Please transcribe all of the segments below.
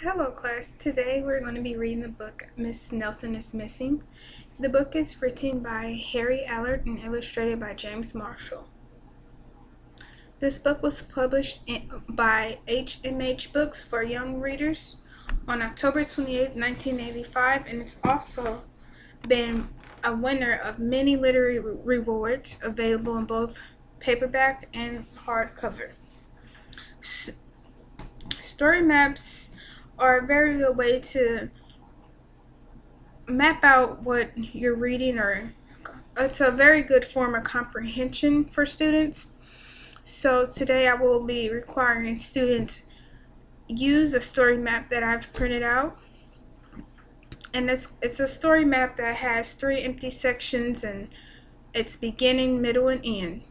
Hello, class. Today we're going to be reading the book Miss Nelson is Missing. The book is written by Harry Allard and illustrated by James Marshall. This book was published by HMH Books for Young Readers on October 28, 1985, and it's also been a winner of many literary rewards available in both paperback and hardcover. Story maps are a very good way to map out what you're reading, or it's a very good form of comprehension for students. So today I will be requiring students use a story map that I've printed out, and it's a story map that has 3 empty sections and its beginning, middle, and end.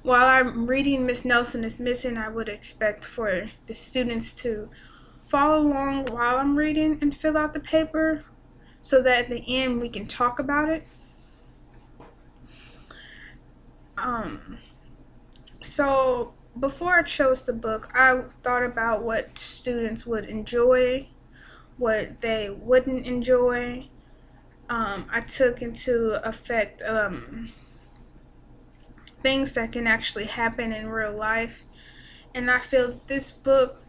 While I'm reading Miss Nelson is Missing, I would expect for the students to follow along while I'm reading and fill out the paper so that at the end we can talk about it. So before I chose the book, I thought about what students would enjoy, what they wouldn't enjoy. I took into effect things that can actually happen in real life, and I feel that this book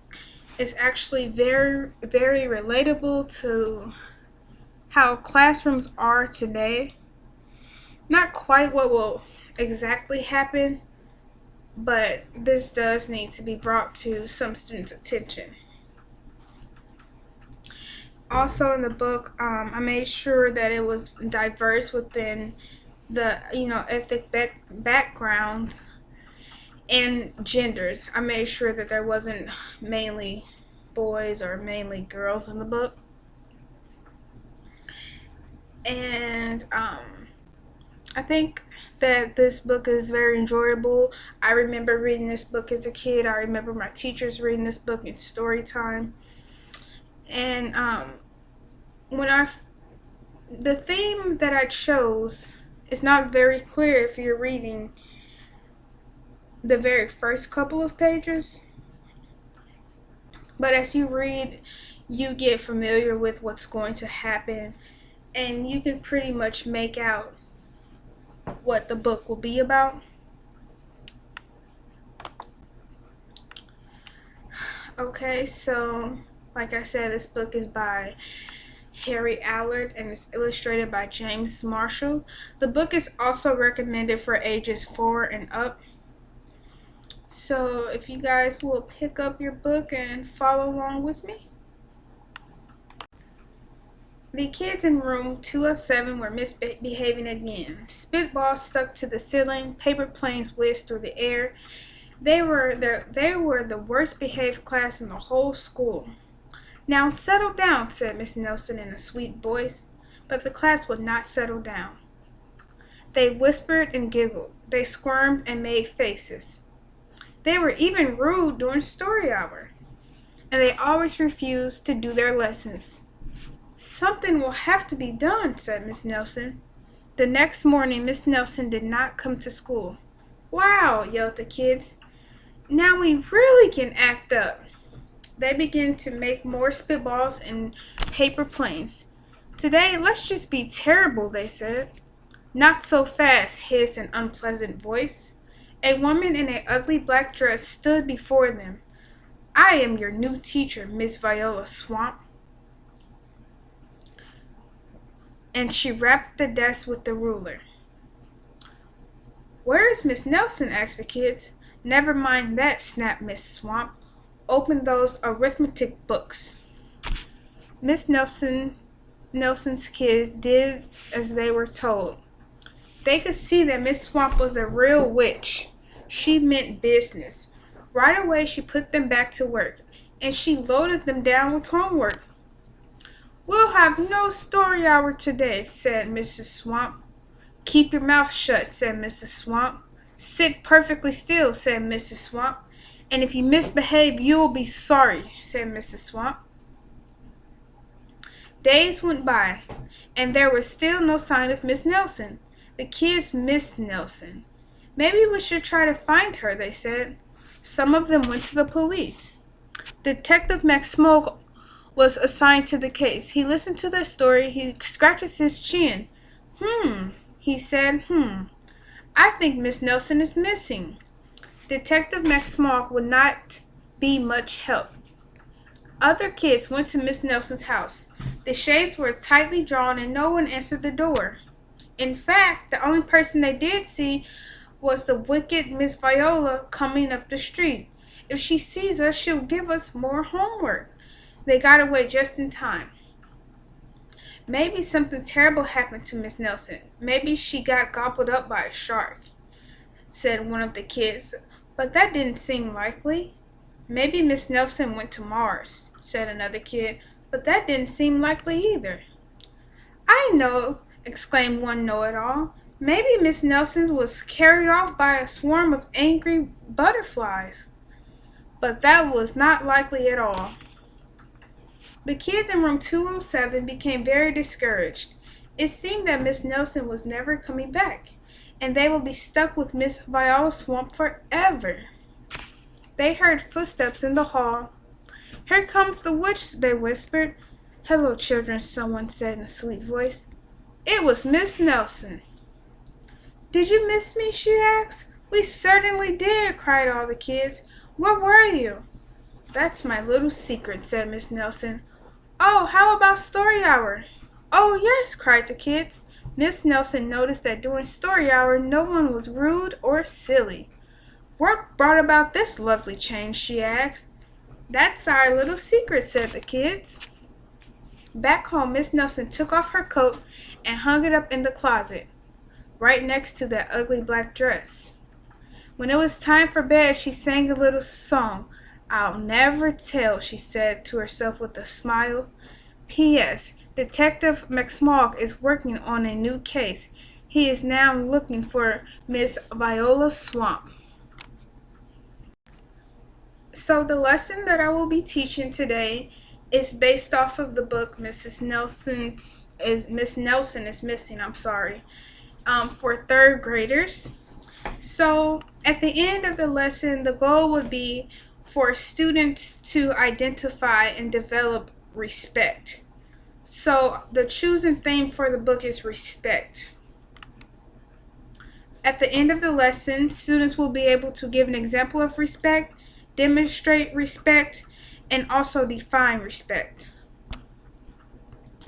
is actually very, very relatable to how classrooms are today. Not quite what will exactly happen, but this does need to be brought to some students' attention. Also in the book, I made sure that it was diverse within the ethnic backgrounds and genders. I made sure that there wasn't mainly boys or mainly girls in the book. And I think that this book is very enjoyable. I remember reading this book as a kid. I remember my teachers reading this book in story time. And the theme that I chose is not very clear if you're reading the very first couple of pages. But as you read, you get familiar with what's going to happen, and you can pretty much make out what the book will be about. Okay, so like I said, this book is by Harry Allard and it's illustrated by James Marshall. The book is also recommended for ages 4 and up. So if you guys will pick up your book and follow along with me. The kids in room 207 were misbehaving again. Spitballs stuck to the ceiling, paper planes whizzed through the air. They were the worst behaved class in the whole school. "Now settle down," said Miss Nelson in a sweet voice, but the class would not settle down. They whispered and giggled. They squirmed and made faces. They were even rude during story hour, and they always refused to do their lessons. "Something will have to be done," said Miss Nelson. The next morning, Miss Nelson did not come to school. "Wow," yelled the kids. "Now we really can act up." They began to make more spitballs and paper planes. "Today, let's just be terrible," they said. "Not so fast," hissed an unpleasant voice. A woman in an ugly black dress stood before them. "I am your new teacher, Miss Viola Swamp." And she rapped the desk with the ruler. "Where is Miss Nelson?" asked the kids. "Never mind that," snapped Miss Swamp. "Open those arithmetic books." Miss Nelson's kids did as they were told. They could see that Miss Swamp was a real witch. She meant business. Right away she put them back to work, and she loaded them down with homework. "We'll have no story hour today," said Mrs. Swamp. "Keep your mouth shut," said Mrs. Swamp. "Sit perfectly still," said Mrs. Swamp. "And if you misbehave, you will be sorry," said Mrs. Swamp. Days went by, and there was still no sign of Miss Nelson. The kids missed Nelson. "Maybe we should try to find her," they said. Some of them went to the police. Detective McSmoke was assigned to the case. He listened to their story. He scratches his chin. He said, I think Miss Nelson is missing. Detective McSmog would not be much help. Other kids went to Miss Nelson's house. The shades were tightly drawn and no one answered the door. In fact, the only person they did see was the wicked Miss Viola coming up the street. If she sees us, she'll give us more homework. They got away just in time. Maybe something terrible happened to Miss Nelson. Maybe she got gobbled up by a shark, said one of the kids. But that didn't seem likely. Maybe Miss Nelson went to Mars, said another kid. But that didn't seem likely either. I know, exclaimed one know-it-all. Maybe Miss Nelson was carried off by a swarm of angry butterflies. But that was not likely at all. The kids in room 207 became very discouraged. It seemed that Miss Nelson was never coming back, and they would be stuck with Miss Viola Swamp forever. They heard footsteps in the hall. Here comes the witch, they whispered. Hello, children, someone said in a sweet voice. It was Miss Nelson. Did you miss me? She asked. We certainly did, cried all the kids. Where were you? That's my little secret, said Miss Nelson. Oh, how about story hour? Oh, yes, cried the kids. Miss Nelson noticed that during story hour no one was rude or silly. What brought about this lovely change? She asked. That's our little secret, said the kids. Back home, Miss Nelson took off her coat and hung it up in the closet, right next to that ugly black dress. When it was time for bed, she sang a little song. I'll never tell, she said to herself with a smile. P.S. Detective McSmog is working on a new case. He is now looking for Miss Viola Swamp. So the lesson that I will be teaching today is based off of the book Miss Nelson is Missing, for third graders. So at the end of the lesson, the goal would be for students to identify and develop respect. So the chosen theme for the book is respect. At the end of the lesson, students will be able to give an example of respect, demonstrate respect, and also define respect.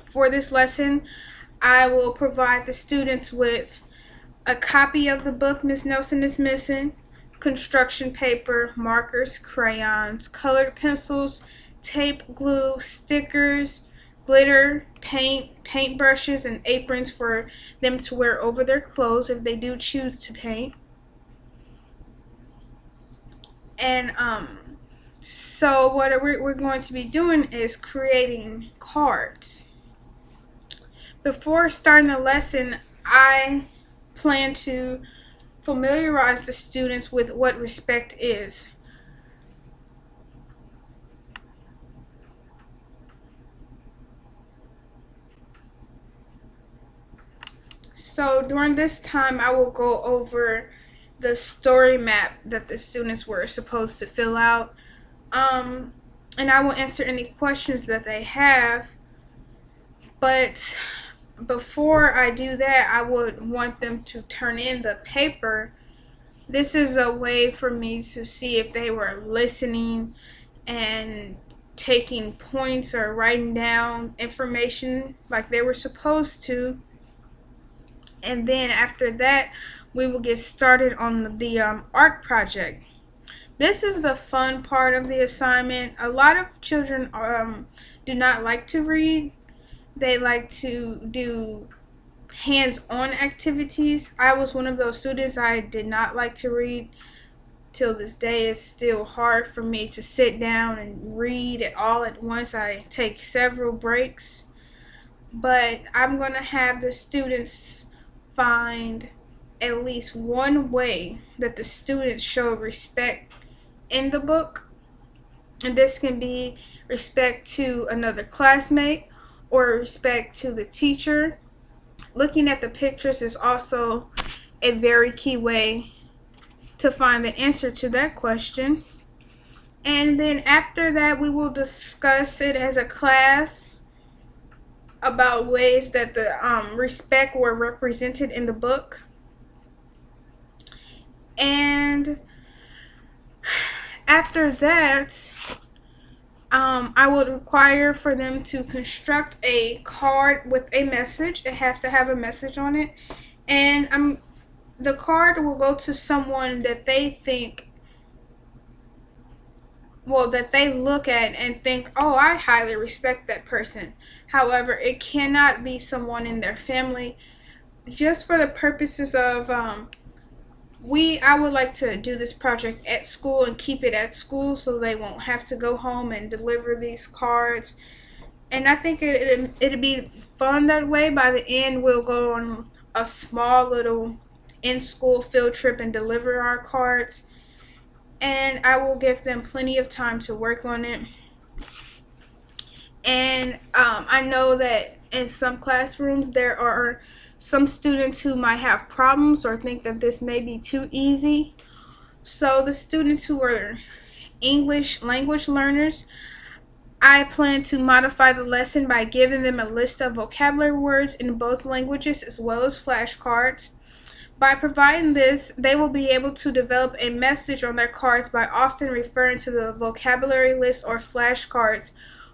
For this lesson, I will provide the students with a copy of the book Miss Nelson is Missing, construction paper, markers, crayons, colored pencils, tape, glue, stickers, glitter, paint brushes, and aprons for them to wear over their clothes if they do choose to paint. And so what we're going to be doing is creating cards. Before starting the lesson, I plan to familiarize the students with what respect is. So during this time, I will go over the story map that the students were supposed to fill out, and I will answer any questions that they have. But before I do that, I would want them to turn in the paper. This is a way for me to see if they were listening and taking points or writing down information like they were supposed to. And then after that, we will get started on the art project. This is the fun part of the assignment. A lot of children do not like to read. They like to do hands-on activities. I was one of those students. I did not like to read. Till this day, it's still hard for me to sit down and read it all at once. I take several breaks. But I'm going to have the students find at least one way that the students show respect in the book. And this can be respect to another classmate or respect to the teacher. Looking at the pictures is also a very key way to find the answer to that question. And then after that, we will discuss it as a class about ways that the respect were represented in the book. And after that, I would require for them to construct a card with a message. It has to have a message on it. And the card will go to someone that they think, well, that they look at and think, oh, I highly respect that person. However, it cannot be someone in their family, just for the purposes of I would like to do this project at school and keep it at school so they won't have to go home and deliver these cards. And I think it'd be fun that way. By the end, we'll go on a small little in-school field trip and deliver our cards. And I will give them plenty of time to work on it. And I know that in some classrooms there are some students who might have problems or think that this may be too easy. So the students who are English language learners, I plan to modify the lesson by giving them a list of vocabulary words in both languages as well as flashcards. By providing this, they will be able to develop a message on their cards by often referring to the vocabulary list or flashcards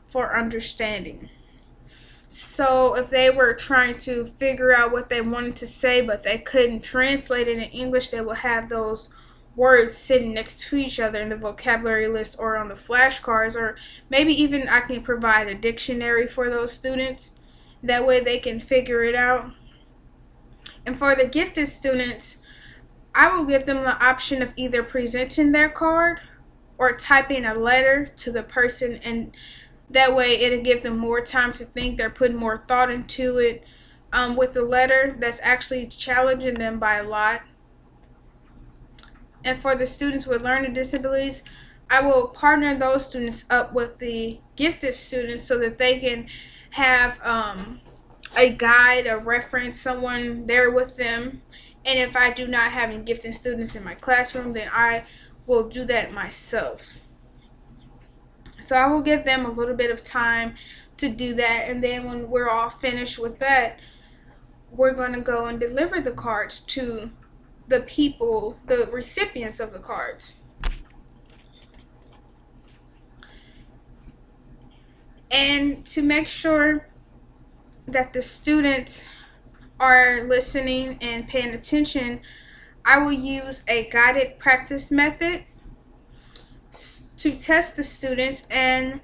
for understanding. So if they were trying to figure out what they wanted to say but they couldn't translate it in English, they will have those words sitting next to each other in the vocabulary list or on the flashcards, or maybe even I can provide a dictionary for those students. That way they can figure it out. And for the gifted students, I will give them the option of either presenting their card or typing a letter to the person, and that way it'll give them more time to think. They're putting more thought into it. With the letter, that's actually challenging them by a lot. And for the students with learning disabilities, I will partner those students up with the gifted students so that they can have a guide, a reference, someone there with them. And if I do not have any gifted students in my classroom, then I will do that myself. So I will give them a little bit of time to do that, and then when we're all finished with that, we're going to go and deliver the cards to the people, the recipients of the cards. And to make sure that the students are listening and paying attention, I will use a guided practice method to test the students. And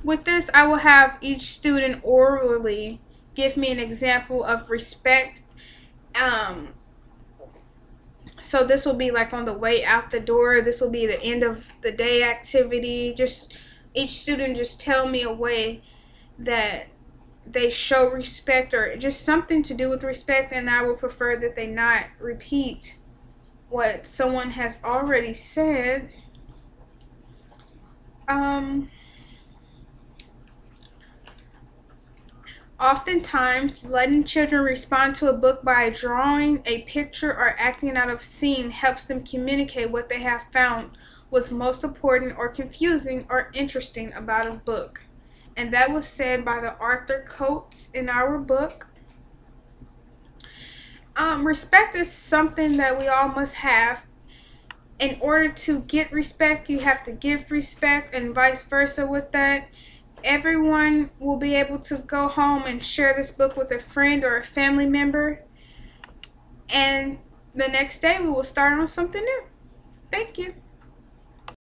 with this, I will have each student orally give me an example of respect. So this will be like on the way out the door. This will be the end of the day activity. Just each student just tell me a way that they show respect, or just something to do with respect, and I would prefer that they not repeat what someone has already said. Oftentimes, letting children respond to a book by drawing a picture or acting out of scene helps them communicate what they have found was most important or confusing or interesting about a book. And that was said by the Arthur Coates in our book. Respect is something that we all must have. In order to get respect, you have to give respect, and vice versa with that. Everyone will be able to go home and share this book with a friend or a family member. And the next day we will start on something new. Thank you.